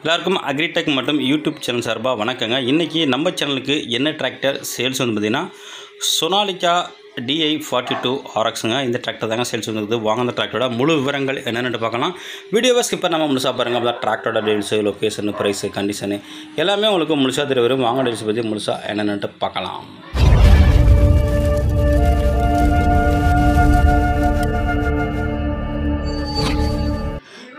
எல்லாருக்கும் அக்ரிடெக் மற்றும் YouTube channel சார்பாக வணக்கங்க. இன்றைக்கி நம்ம சேனலுக்கு என்ன டிராக்டர் சேல்ஸ் வந்து பார்த்திங்கன்னா சோனாலிகா DI42 RXங்க. இந்த டிராக்டர் தாங்க சேல்ஸ் வந்துருக்குது. வாங்க அந்த டிராக்டரோட முழு விவரங்கள் என்னென்னு பார்க்கலாம். வீடியோவை ஸ்கிப் பண்ணாமல் முழுசாக பாருங்கள். அப்போ டிராக்டரோட டீல்ஸு, லொக்கேஷனு, ப்ரைஸு, கண்டிஷனு எல்லாமே உங்களுக்கு முழுசாக தெரிய வரும். வாங்க டீல்ஸ் பற்றி முழுசாக என்னென்னுட்டு பார்க்கலாம்.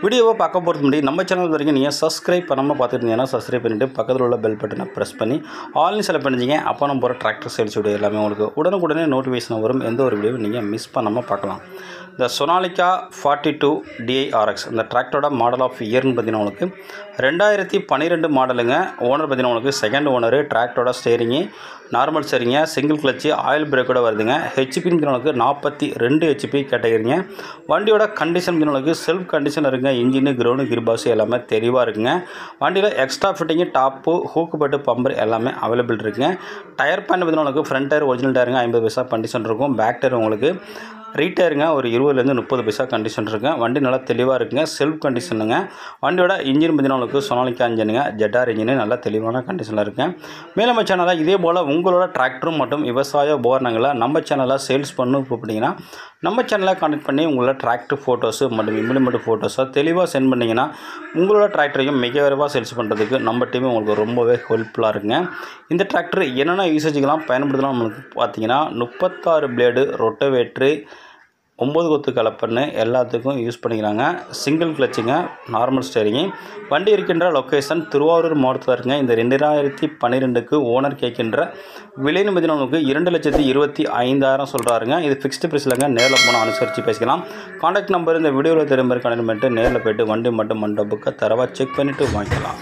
வீடியோவை பார்க்க போகிறது முன்னாடி நம்ம சேனல் வரைக்கும் நீங்கள் சப்ஸ்கிரைப் பண்ணாமல் பார்த்துட்டு இருந்தீங்கன்னா சப்ஸ்கிரைப் பண்ணிவிட்டு பக்கத்தில் உள்ள பெல் பட்டனை ப்ரெஸ் பண்ணி ஆல்னு செலக்ட் பண்ணிச்சிங்க. அப்போ நம்ம போகிற டிராக்டர் சேல்ஸ் வீடியோ எல்லாமே உங்களுக்கு உடனுக்குடனே நோட்டிஃபிகேஷன் வரும். எந்த ஒரு வீடியோவும் நீங்கள் மிஸ் பண்ணாமல் பார்க்கலாம். இந்த சோனாலிகா 42 DI RX இந்த டிராக்டரோட மாடல் ஆஃப் இயர்னு பார்த்தீங்கன்னா உங்களுக்கு 2012 மாடலுங்க. ஓனர் பார்த்தீங்கன்னா உங்களுக்கு செகண்ட் ஓனரு. டிராக்டரோட ஸ்டேரிங்கு நார்மல் ஸ்டேரிங்க, சிங்கிள் கிளச்சு, ஆயில் பிரேக்கோட வருதுங்க. ஹெச்பின்னு உங்களுக்கு 42 HP கேட்டகரிங்க. வண்டியோட கண்டிஷன் உங்களுக்கு செல்ஃப் கண்டிஷன் இருக்குங்க. இன்ஜினு, கிரவுண்டு, கிர்பாஸ் எல்லாமே தெளிவாக இருக்குங்க. வண்டியில் எக்ஸ்ட்ரா ஃபிட்டிங்கு, டாப்பு, ஹூக்கு பட்டு, பம்பர் எல்லாமே அவைலபிள் இருக்குங்க. டயர் பேண்ட் பார்த்தீங்கன்னா உங்களுக்கு ஃப்ரண்ட் டயர் ஒரிஜினல் டயருங்க 50 பைசா கண்டிஷன் இருக்கும். பேக் டயர் உங்களுக்கு ரீட்டயருங்க ஒரு 20 30 பைசா கண்டிஷன் இருக்குங்க. வண்டி நல்லா தெளிவாக இருக்குங்க. செல்ஃப் கண்டிஷனுங்க. வண்டியோட இன்ஜின் பார்த்தீங்கன்னா உங்களுக்கு சோனாலிகா இன்ஜினுங்க. ஜெட்டார் இன்ஜினு நல்லா தெளிவான கண்டிஷனில் இருக்குங்க. மேலும் நம்ம சேனலில் இதே போல் உங்களோட டிராக்டரும் மற்றும் விவசாய உபகரணங்களை நம்ம சேனலில் சேல்ஸ் பண்ணணும் கூப்பிட்டிங்கன்னா நம்ம சேனலை கான்டெக்ட் பண்ணி உங்களோட டிராக்டர் ஃபோட்டோஸு மற்றும் இம்ப்ளிமெண்ட் ஃபோட்டோஸை தெளிவாக சென்ட் பண்ணிங்கன்னா உங்களோட டிராக்டரையும் மிக விரைவாக சேல்ஸ் பண்ணுறதுக்கு நம்ம டீம் உங்களுக்கு ரொம்பவே ஹெல்ப்ஃபுல்லாக இருக்குங்க. இந்த டிராக்டர் என்னென்ன யூசேஜுக்கெல்லாம் பயன்படுத்தலாம் நம்மளுக்கு பார்த்தீங்கன்னா 36 பிளேடு, ரொட்டவேட்ரு, 9 கொத்து கலப்பன்னு எல்லாத்துக்கும் யூஸ் பண்ணிக்கிறாங்க. சிங்கிள் கிளச்சுங்க, நார்மல் ஸ்டேரிங்கு. வண்டி இருக்கின்ற லொக்கேஷன் திருவாரூர் மாவட்டத்தில் இருக்குங்க. இந்த 2012க்கு ஓனர் கேட்கின்ற விலைன்னு பார்த்தீங்கன்னா நமக்கு 2,25,000 சொல்கிறாருங்க. இது ஃபிக்ஸ்டு ப்ரைஸ் இல்லைங்க. நேரில் போனால் அனுசரித்து பேசிக்கலாம். கான்டாக்ட் நம்பர் இந்த வீடியோவில் திரும்ப கனெக்ட் பண்ணிட்டு நேரில் போய்ட்டு வண்டி மட்டும் மண்டபுக்கு தரவாக செக் பண்ணிவிட்டு வாங்கிக்கலாம்.